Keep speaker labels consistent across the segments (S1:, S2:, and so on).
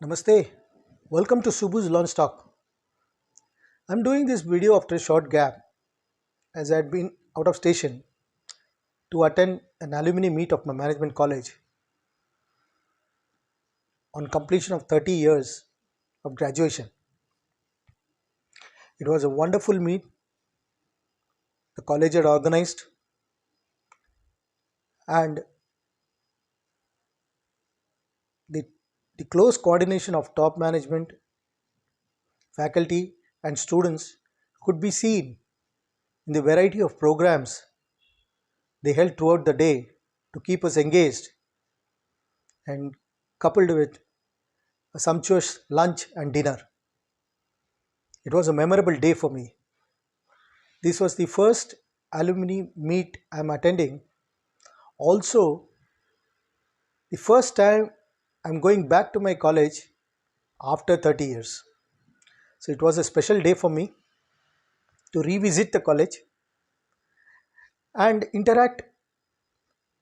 S1: Namaste. Welcome to Subbus Lounge Talk. I'm doing this video after a short gap as I had been out of station to attend an alumni meet of my management college on completion of 30 years of graduation. It was a wonderful meet the college had organized, and the, the close coordination of top management, faculty, and students could be seen in the variety of programs they held throughout the day to keep us engaged, and coupled with a sumptuous lunch and dinner. It was a memorable day for me. This was the first alumni meet I'm attending. Also, the first time I'm going back to my college after 30 years. So it was a special day for me to revisit the college and interact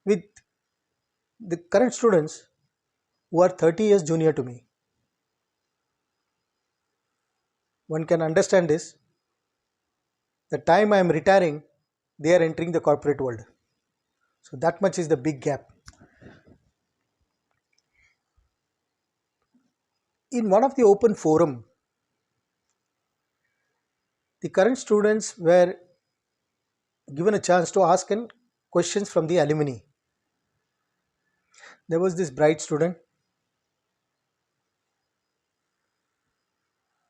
S1: with the current students who are 30 years junior to me. One can understand this. The time I am retiring, they are entering the corporate world. So that much is the big gap. In one of the open forum, the current students were given a chance to ask questions from the alumni. There was this bright student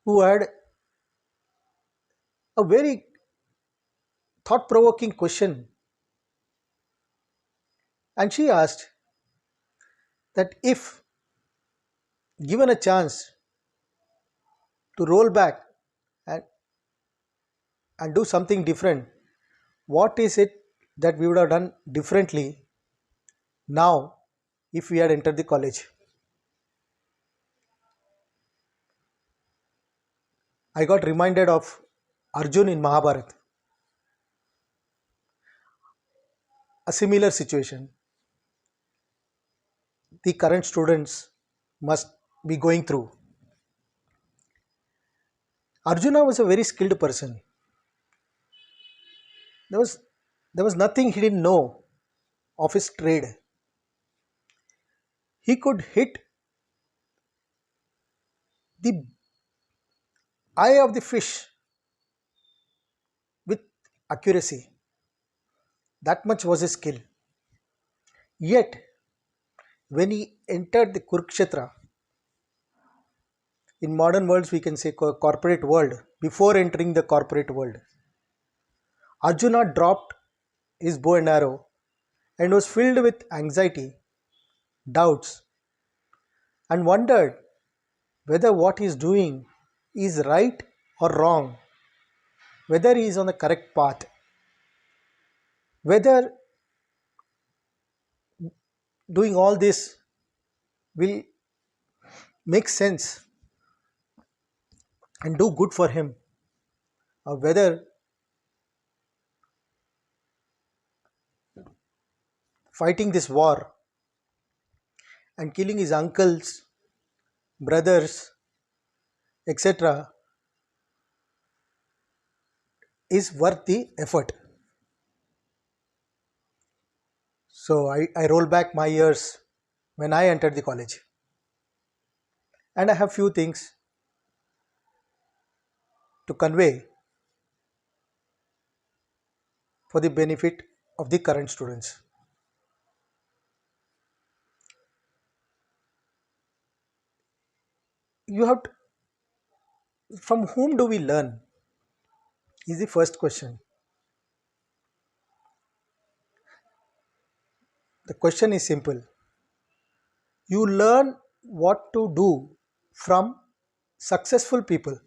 S1: who had a very thought-provoking question, and she asked that if given a chance to roll back and, and do something different, what is it that we would have done differently now if we had entered the college? I got reminded of Arjun in Mahabharata. A similar situation the current students must be going through. Arjuna was a very skilled person. There was there was nothing he didn't know of his trade. He could hit the eye of the fish with accuracy. That much was his skill. Yet, when he entered the Kurukshetra, in modern worlds we can say corporate world, before entering the corporate world, Arjuna dropped his bow and arrow and was filled with anxiety, doubts, and wondered whether what he is doing is right or wrong, whether he is on the correct path, whether doing all this will make sense and do good for him, or whether fighting this war and killing his uncles, brothers, etc., is worth the effort. So I roll back my years when I entered the college, and I have few things to convey for the benefit of the current students. You have to, from whom do we learn is the first question. The question is simple. You learn what to do from successful people.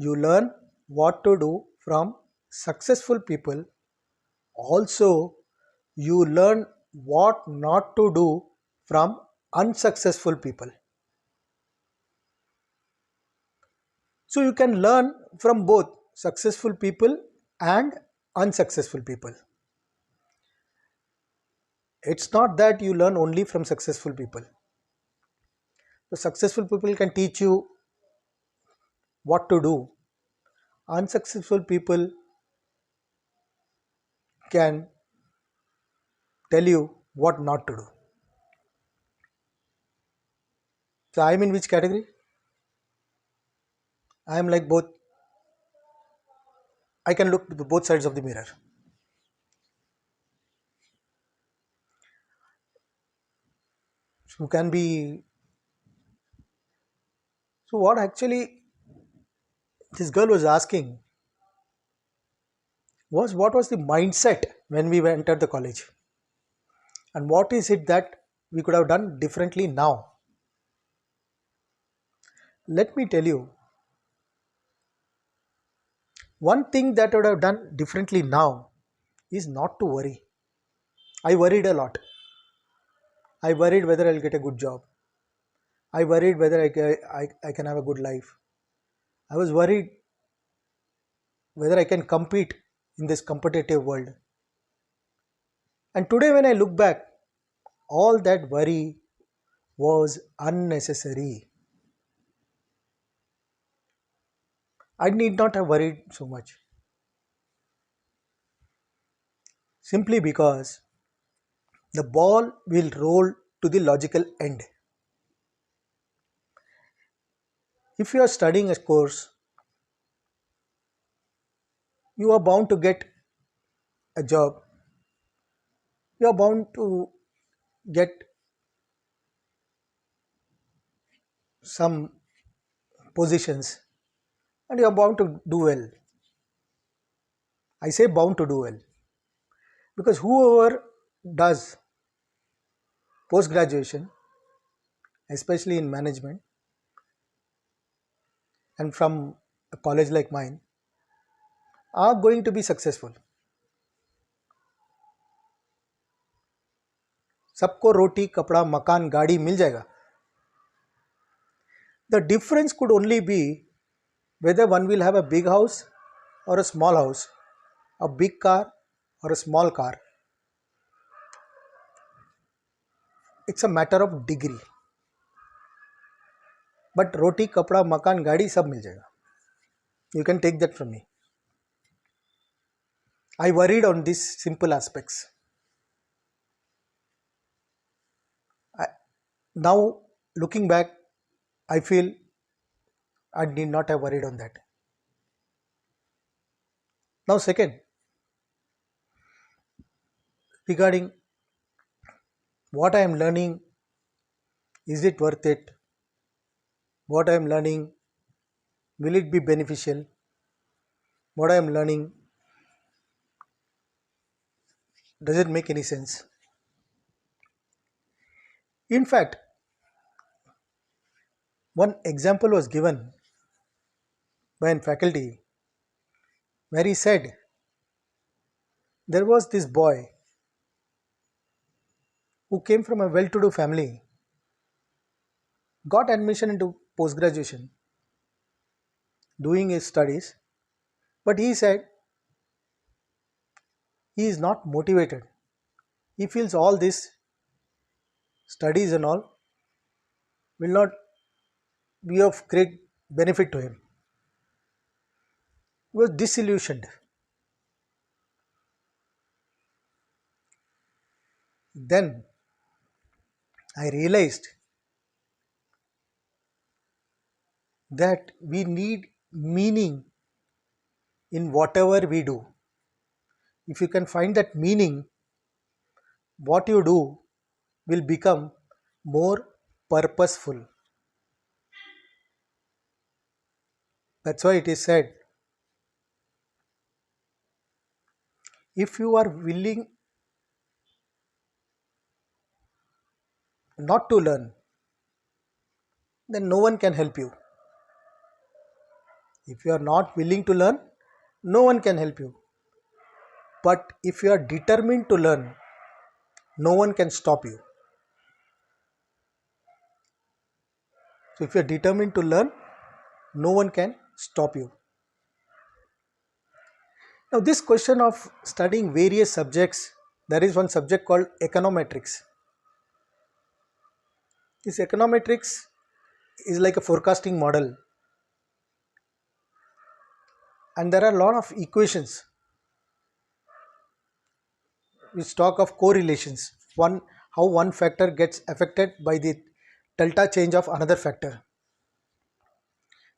S1: You learn what to do from successful people. Also, you learn what not to do from unsuccessful people. So you can learn from both successful people and unsuccessful people. It's not that you learn only from successful people. The successful people can teach you what to do. Unsuccessful people can tell you what not to do. So I am in which category? I am like both. I can look to both sides of the mirror. So can be. So what actually this girl was asking was what was the mindset when we entered the college, and what is it that we could have done differently now. Let me tell you, one thing that I would have done differently now is not to worry. I worried a lot. I worried whether I'll get a good job. I worried whether I can have a good life. I was worried whether I can compete in this competitive world. And today, when I look back, all that worry was unnecessary. I need not have worried so much simply because the ball will roll to the logical end. If you are studying a course, you are bound to get a job, you are bound to get some positions, and you are bound to do well. I say bound to do well because whoever does post graduation, especially in management and from a college like mine, are going to be successful. सबको रोटी कपड़ा मकान गाड़ी मिल जाएगा. The difference could only be whether one will have a big house or a small house, a big car or a small car. It's a matter of degree. But roti, kapda, makan, gaadi सब मिल जाएगा. You can take that from me. I worried on these simple aspects. Now looking back, I feel I did not have worried on that. Now second, regarding what I am learning, is it worth it? What I am learning, will it be beneficial? What I am learning, does it make any sense? In fact, one example was given by a faculty where he said there was this boy who came from a well to do family, got admission into post graduation, doing his studies, but he said he is not motivated. He feels all this studies and all will not be of great benefit to him. He was disillusioned. Then I realized that we need meaning in whatever we do. If you can find that meaning, what you do will become more purposeful. That's why it is said, if you are willing not to learn, then no one can help you. If you are not willing to learn, no one can help you. But if you are determined to learn, no one can stop you. So if you are determined to learn, no one can stop you. Now this question of studying various subjects, there is one subject called econometrics. This econometrics is like a forecasting model, and there are a lot of equations which talk of correlations. One, how one factor gets affected by the delta change of another factor.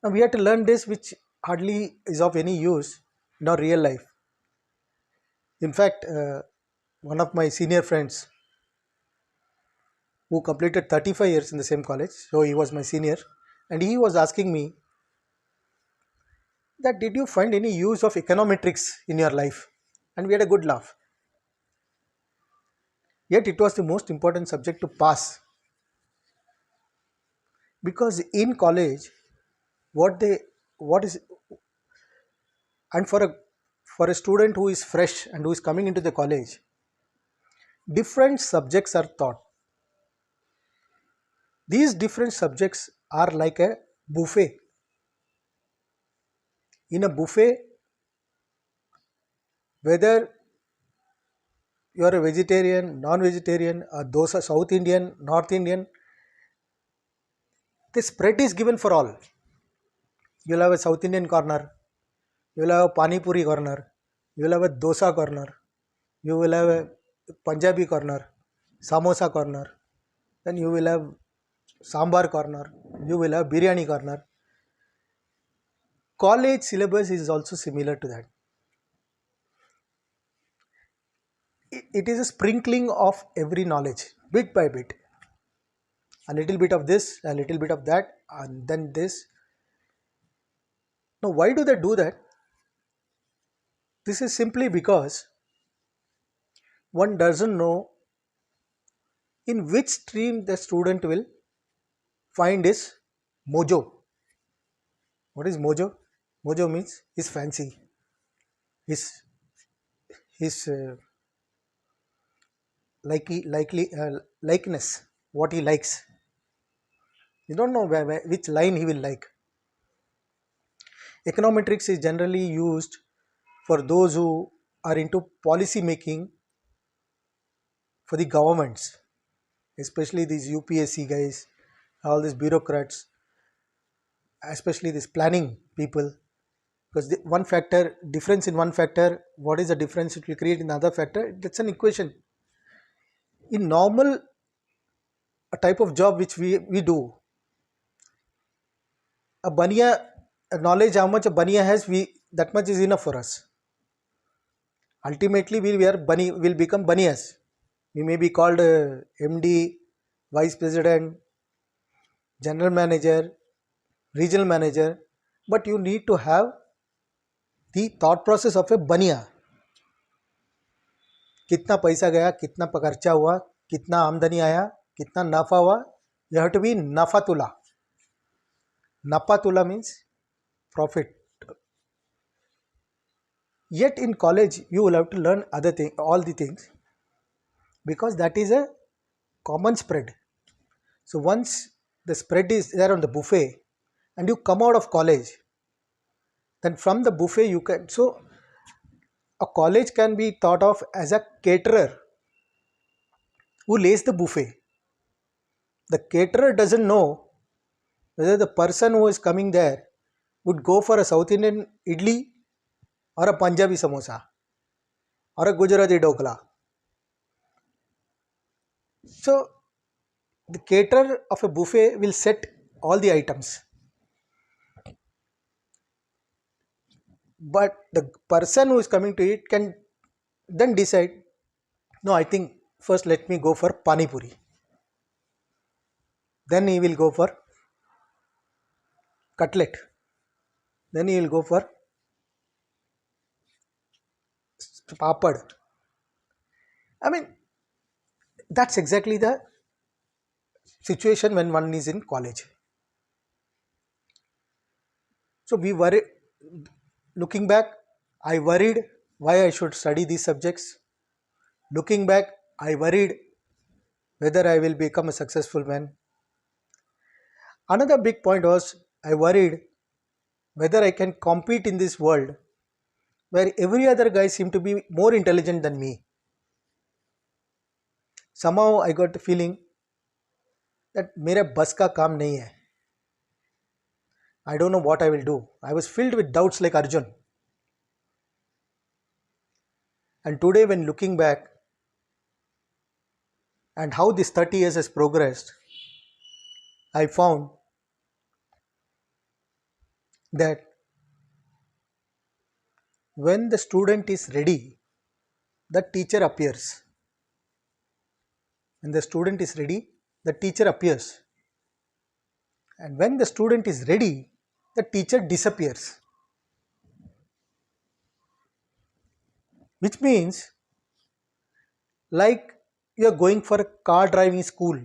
S1: Now we have to learn this, which hardly is of any use in our real life. In fact, one of my senior friends who completed 35 years in the same college, so he was my senior, and he was asking me that did you find any use of econometrics in your life? And we had a good laugh. Yet it was the most important subject to pass, because in college, what they what is and for a student who is fresh and who is coming into the college, different subjects are taught. These different subjects are like a buffet. In a buffet, whether you are a vegetarian, non-vegetarian, a dosa, South Indian, North Indian, the spread is given for all. You will have a South Indian corner, you will have a Pani Puri corner, you will have a dosa corner, you will have a Punjabi corner, samosa corner, then you will have sambar corner, you will have biryani corner. College syllabus is also similar to that. It is a sprinkling of every knowledge, bit by bit. A little bit of this, a little bit of that, and then this. Now, why do they do that? This is simply because one doesn't know in which stream the student will find his mojo. What is mojo? Mojo means his fancy, his his likeness, what he likes. You don't know which line he will like. Econometrics is generally used for those who are into policy making for the governments, especially these UPSC guys, all these bureaucrats, especially these planning people. Because one factor, difference in one factor, what is the difference it will create in another factor? That's an equation. In normal a type of job which we do, a baniya knowledge how much a baniya has, we that much is enough for us. Ultimately, will become baniyas. We may be called MD, Vice President, General Manager, Regional Manager, but you need to have the thought process of a baniya. कितना पैसा गया, कितना खर्चा हुआ, कितना आमदनी आया, कितना नफा हुआ. You have to be nafatula. Napatula means profit. Yet in college you will have to learn all the things, because that is a common spread. So once the spread is there on the buffet and you come out of college, then from the buffet you can, so a college can be thought of as a caterer who lays the buffet. The caterer doesn't know whether the person who is coming there would go for a South Indian idli or a Punjabi samosa or a Gujarati dokla. So the caterer of a buffet will set all the items, but the person who is coming to it can then decide, no, I think first let me go for pani puri, then he will go for cutlet, then he will go for papad. I mean, that's exactly the situation when one is in college. So we worry, looking back, I worried why I should study these subjects. Looking back, I worried whether I will become a successful man. Another big point was I worried whether I can compete in this world where every other guy seemed to be more intelligent than me. Somehow I got the feeling that मेरे बस का काम नहीं है. I don't know what I will do. I was filled with doubts like Arjun. And today, when looking back and how this 30 years has progressed, I found that when the student is ready, the teacher appears. When the student is ready, the teacher appears. And when the student is ready, the teacher disappears. Which means, like you are going for a car driving school.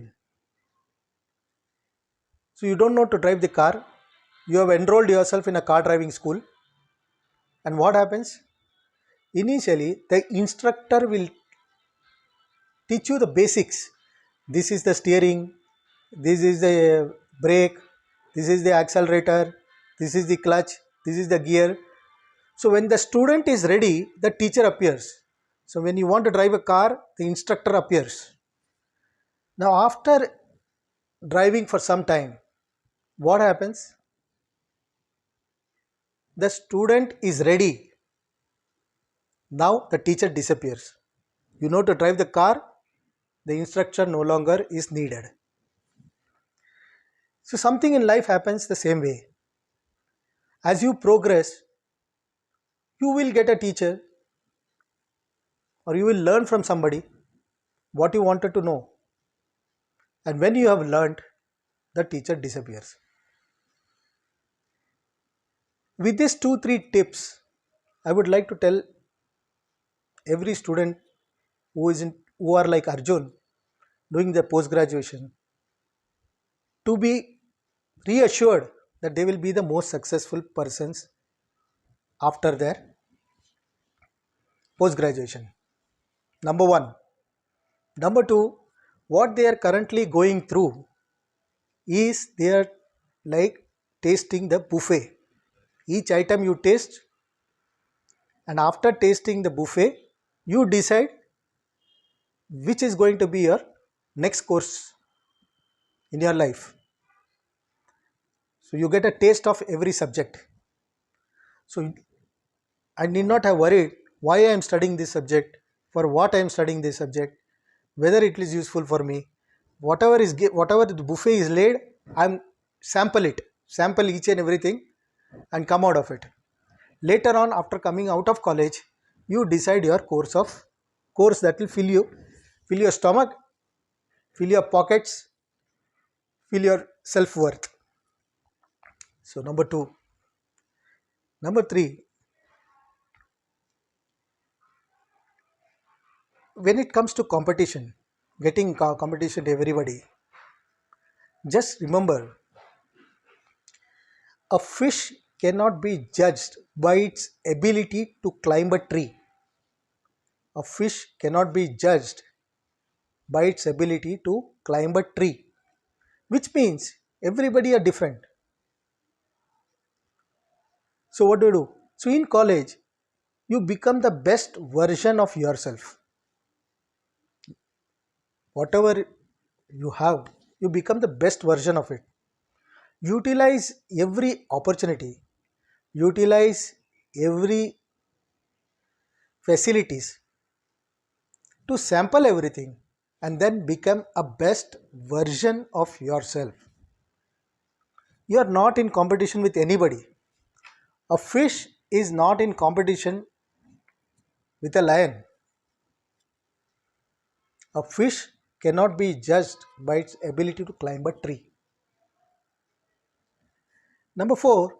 S1: So you don't know to drive the car. You have enrolled yourself in a car driving school. And what happens? Initially, the instructor will teach you the basics. This is the steering, this is the brake, this is the accelerator, this is the clutch, this is the gear. So when the student is ready, the teacher appears. So when you want to drive a car, the instructor appears. Now after driving for some time, what happens? The student is ready. Now the teacher disappears. You know to drive the car, the instructor no longer is needed. So something in life happens the same way. As you progress, you will get a teacher or you will learn from somebody what you wanted to know. And when you have learned, the teacher disappears. With these 2-3 tips, I would like to tell every student who are like Arjun doing their post graduation to be reassured that they will be the most successful persons after their post graduation. Number one. Number two, what they are currently going through is they are like tasting the buffet. Each item you taste, and after tasting the buffet, you decide which is going to be your next course in your life. So you get a taste of every subject. So I need not have worried why I am studying this subject, for what I am studying this subject, whether it is useful for me. Whatever the buffet is laid, I'm sample each and everything, and come out of it. Later on, after coming out of college, you decide your course that will fill your stomach, fill your pockets, fill your self-worth. So number two. Number three, when it comes to competition, getting competition to everybody, just remember, a fish cannot be judged by its ability to climb a tree. A fish cannot be judged by its ability to climb a tree, which means everybody are different. So what do? So in college, you become the best version of yourself. Whatever you have, you become the best version of it. Utilize every opportunity, utilize every facilities to sample everything and then become a best version of yourself. You are not in competition with anybody. A fish is not in competition with a lion. A fish cannot be judged by its ability to climb a tree. Number four,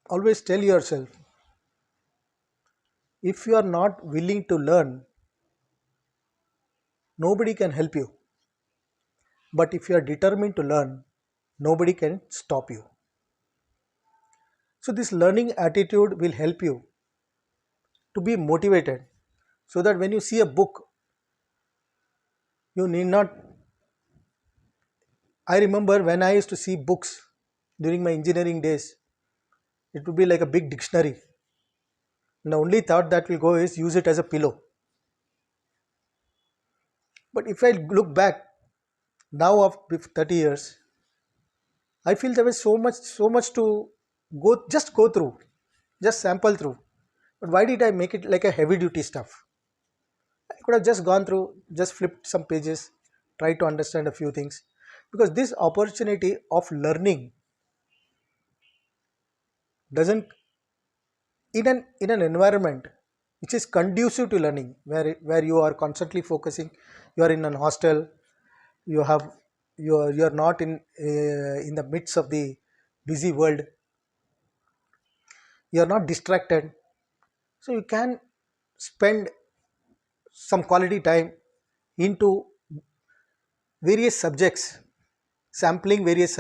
S1: always tell yourself, if you are not willing to learn, nobody can help you. But if you are determined to learn, nobody can stop you. So this learning attitude will help you to be motivated, so that when you see a book, you need not. I remember when I used to see books during my engineering days, it would be like a big dictionary. And the only thought that will go is use it as a pillow. But if I look back now of 30 years, I feel there was so much to go through, just sample through. But why did I make it like a heavy duty stuff? I could have just gone through, just flipped some pages, try to understand a few things. Because this opportunity of learning doesn't in an environment which is conducive to learning, where you are constantly focusing, you are in an hostel, you have you are not in the midst of the busy world, you are not distracted, so you can spend some quality time into various subjects, sampling various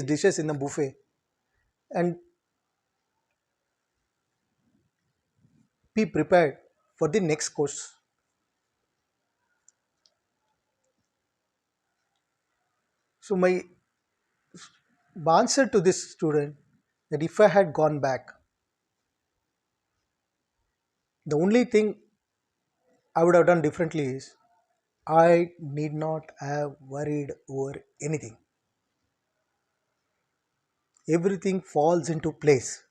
S1: dishes in the buffet, and be prepared for the next course. So my answer to this student, that if I had gone back, the only thing I would have done differently is I need not have worried over anything. Everything falls into place.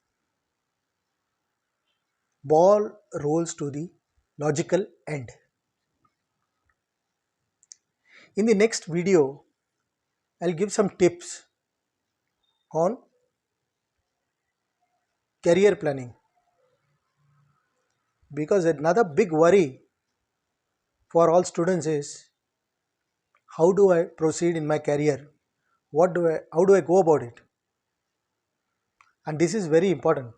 S1: Ball rolls to the logical end. In the next video, I'll give some tips on career planning, because another big worry for all students is how do I proceed in my career? How do I go about it? And this is very important.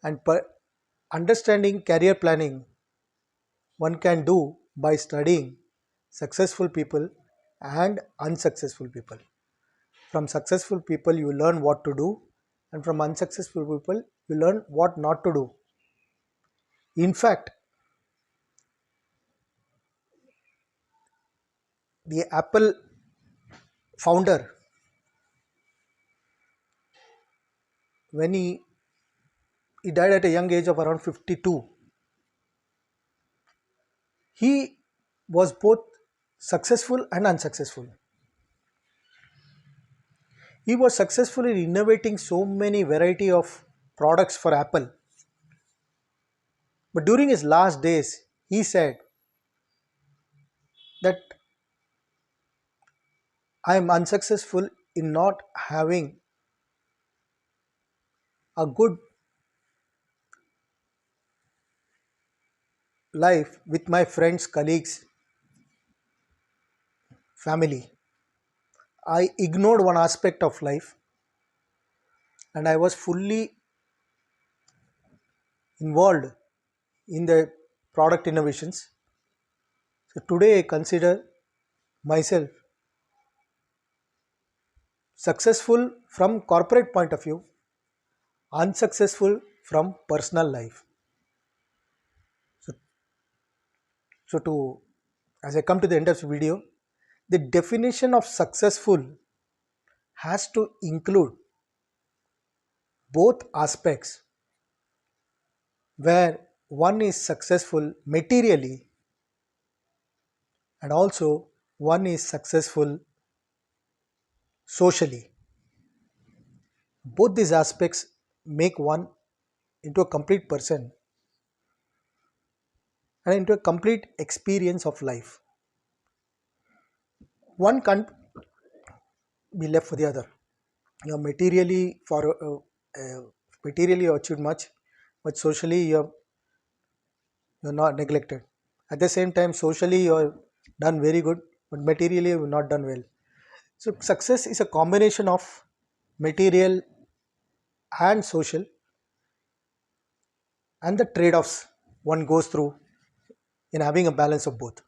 S1: And understanding career planning one can do by studying successful people and unsuccessful people. From successful people, you learn what to do, and from unsuccessful people, you learn what not to do. In fact, the Apple founder, when he died at a young age of around 52, he was both successful and unsuccessful. He was successful in innovating so many variety of products for Apple. But during his last days, he said that I am unsuccessful in not having a good life with my friends, colleagues, family. I ignored one aspect of life and I was fully involved in the product innovations. So today I consider myself successful from corporate point of view, unsuccessful from personal life. So, so to as I come to the end of the video, the definition of successful has to include both aspects, where one is successful materially and also one is successful socially. Both these aspects make one into a complete person and into a complete experience of life. One can't be left for the other. You are materially you achieved much, but socially you're not neglected. At the same time, socially you're done very good, but materially you've not done well. So success is a combination of material and social, and the trade-offs one goes through in having a balance of both.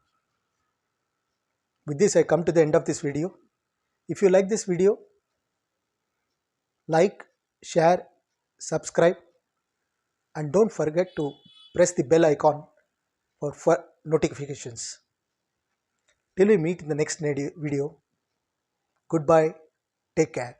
S1: With this, I come to the end of this video. If you like this video, like, share, subscribe, and don't forget to press the bell icon for notifications. Till we meet in the next video, goodbye, take care.